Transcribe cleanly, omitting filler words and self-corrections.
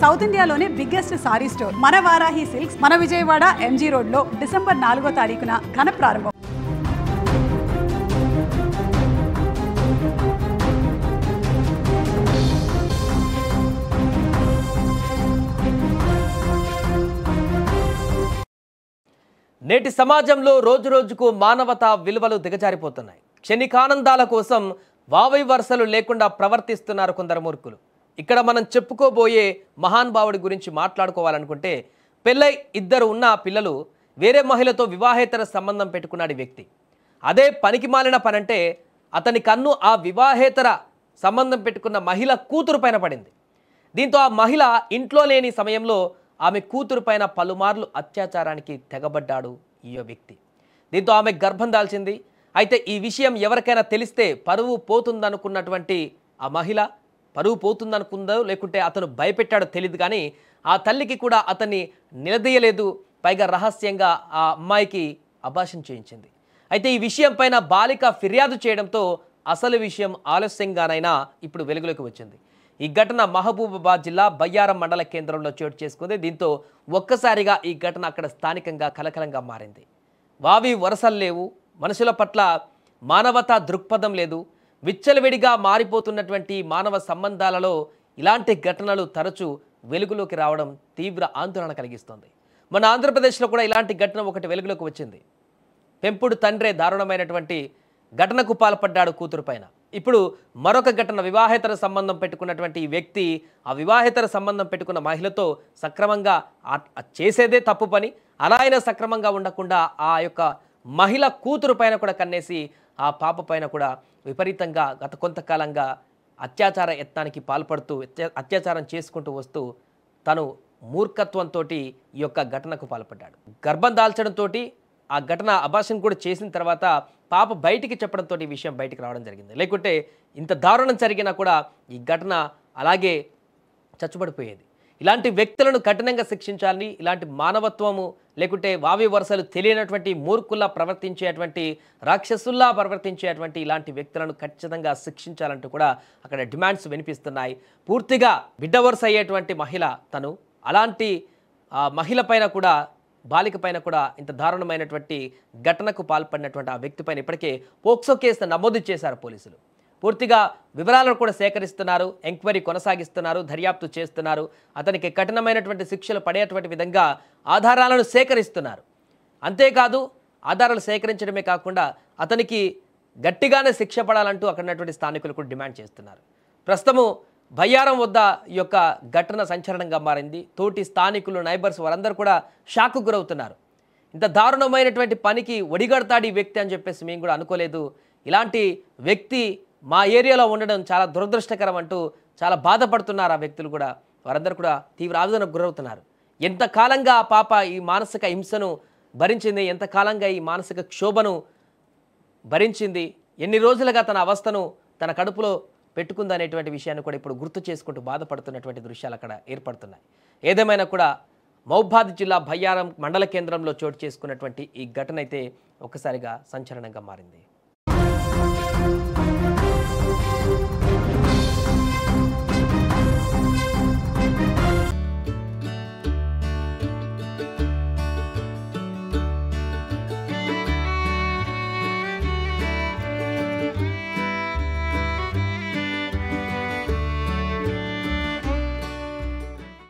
South ఇండియాలోనే biggest sorry store మన Varahi silks మన విజయవాడ ఎంజీ రోడ్ లో డిసెంబర్ 4వ తారీఖున ఘన ప్రారంభం. నేటి సమాజంలో రోజురోజుకు మానవతా విలువలు దిగజారిపోతున్నాయి. క్షణికానందాల కోసం వావై వరుసలు లేకుండా ప్రవర్తిస్తున్నారు కొందరు మూర్ఖులు. ఇక్కడ మనం చెప్పుకోబోయే మహానుభావుడి గురించి మాట్లాడుకోవాలనుకుంటే, పెళ్ళై ఇద్దరు ఉన్న పిల్లలు వేరే మహిళతో వివాహేతర సంబంధం పెట్టుకున్నాడు వ్యక్తి. అదే పనికి మాలిన పనంటే అతని కన్ను ఆ వివాహేతర సంబంధం పెట్టుకున్న మహిళ కూతురు పైన పడింది. దీంతో ఆ మహిళ ఇంట్లో లేని సమయంలో ఆమె కూతురు పైన పలుమార్లు అత్యాచారానికి తెగబడ్డాడు ఈ వ్యక్తి. దీంతో ఆమె గర్భం దాల్చింది. అయితే ఈ విషయం ఎవరికైనా తెలిస్తే పరువు పోతుందనుకున్నటువంటి ఆ మహిళ పరువు పోతుందనుకుందో లేకుంటే అతను భయపెట్టాడో తెలియదు, కానీ ఆ తల్లికి కూడా అతన్ని నిలదీయలేదు. పైగా రహస్యంగా ఆ అమ్మాయికి అబార్షన్ చేయించింది. అయితే ఈ విషయం పైన బాలిక ఫిర్యాదు చేయడంతో అసలు విషయం ఆలస్యంగానైనా ఇప్పుడు వెలుగులోకి వచ్చింది. ఈ ఘటన మహబూబాబాద్ జిల్లా బయ్యారం మండల కేంద్రంలో చోటు చేసుకుంది. దీంతో ఒక్కసారిగా ఈ ఘటన అక్కడ స్థానికంగా కలకలంగా మారింది. వావి వరసలు లేవు, మనుషుల పట్ల మానవతా దృక్పథం లేదు. విచ్చలవిడిగా మారిపోతున్నటువంటి మానవ సంబంధాలలో ఇలాంటి ఘటనలు తరచూ వెలుగులోకి రావడం తీవ్ర ఆందోళన కలిగిస్తుంది. మన ఆంధ్రప్రదేశ్లో కూడా ఇలాంటి ఘటన ఒకటి వెలుగులోకి వచ్చింది. పెంపుడు తండ్రే దారుణమైనటువంటి ఘటనకు పాల్పడ్డాడు కూతురు పైన. ఇప్పుడు మరొక ఘటన, వివాహేతర సంబంధం పెట్టుకున్నటువంటి ఈ వ్యక్తి ఆ వివాహేతర సంబంధం పెట్టుకున్న మహిళతో సక్రమంగా చేసేదే తప్పు పని, అలా అయినా సక్రమంగా ఉండకుండా ఆ యొక్క మహిళ కూతురు పైన కూడా కన్నేసి ఆ పాప పైన కూడా విపరీతంగా గత కొంతకాలంగా అత్యాచార యత్నానికి పాల్పడుతూ అత్యాచారం చేసుకుంటూ వస్తూ తను మూర్ఖత్వంతో ఈ యొక్క ఘటనకు పాల్పడ్డాడు. గర్భం దాల్చడంతో ఆ ఘటన అబార్షన్ కూడా చేసిన తర్వాత పాప బయటికి చెప్పడంతో ఈ విషయం బయటికి రావడం జరిగింది. లేకుంటే ఇంత దారుణం జరిగినా కూడా ఈ ఘటన అలాగే చచ్చుబడిపోయేది. ఇలాంటి వ్యక్తులను కఠినంగా శిక్షించాలని, ఇలాంటి మానవత్వము లేకుంటే వావి వరుసలు తెలియనటువంటి మూర్ఖుల్లా ప్రవర్తించేటువంటి రాక్షసుల్లా ప్రవర్తించేటువంటి ఇలాంటి వ్యక్తులను ఖచ్చితంగా శిక్షించాలంటూ కూడా అక్కడ డిమాండ్స్ వినిపిస్తున్నాయి. పూర్తిగా బిడ్డ వరుస అయ్యేటువంటి మహిళ తను, అలాంటి మహిళ పైన కూడా బాలిక పైన కూడా ఇంత దారుణమైనటువంటి ఘటనకు పాల్పడినటువంటి ఆ వ్యక్తి పైన ఇప్పటికే పోక్సో కేసు నమోదు చేశారు పోలీసులు. పూర్తిగా వివరాలను కూడా సేకరిస్తున్నారు, ఎంక్వైరీ కొనసాగిస్తున్నారు, దర్యాప్తు చేస్తున్నారు. అతనికి కఠినమైనటువంటి శిక్షలు పడేటువంటి విధంగా ఆధారాలను సేకరిస్తున్నారు. అంతేకాదు ఆధారాలు సేకరించడమే కాకుండా అతనికి గట్టిగానే శిక్ష పడాలంటూ అక్కడ ఉన్నటువంటి స్థానికులు కూడా డిమాండ్ చేస్తున్నారు. ప్రస్తుతము బయ్యారం వద్ద ఈ యొక్క ఘటన సంచలనంగా మారింది. తోటి స్థానికులు, నైబర్స్ వారందరూ కూడా షాక్కు గురవుతున్నారు. ఇంత దారుణమైనటువంటి పనికి ఒడిగడతాడు ఈ వ్యక్తి అని చెప్పేసి మేము కూడా అనుకోలేదు. ఇలాంటి వ్యక్తి మా ఏరియాలో ఉండడం చాలా దురదృష్టకరం అంటూ చాలా బాధపడుతున్నారు ఆ వ్యక్తులు కూడా. వారందరూ కూడా తీవ్ర ఆవేదనకు గురవుతున్నారు. ఎంతకాలంగా ఆ పాప ఈ మానసిక హింసను భరించింది, ఎంతకాలంగా ఈ మానసిక క్షోభను భరించింది, ఎన్ని రోజులుగా తన అవస్థను తన కడుపులో పెట్టుకుందనేటువంటి విషయాన్ని కూడా ఇప్పుడు గుర్తు చేసుకుంటూ బాధపడుతున్నటువంటి దృశ్యాలు అక్కడ ఏర్పడుతున్నాయి. ఏదేమైనా కూడా మహబూబాబాద్ జిల్లా బయ్యారం మండల కేంద్రంలో చోటు చేసుకున్నటువంటి ఈ ఘటన అయితే ఒక్కసారిగా సంచలనంగా మారింది.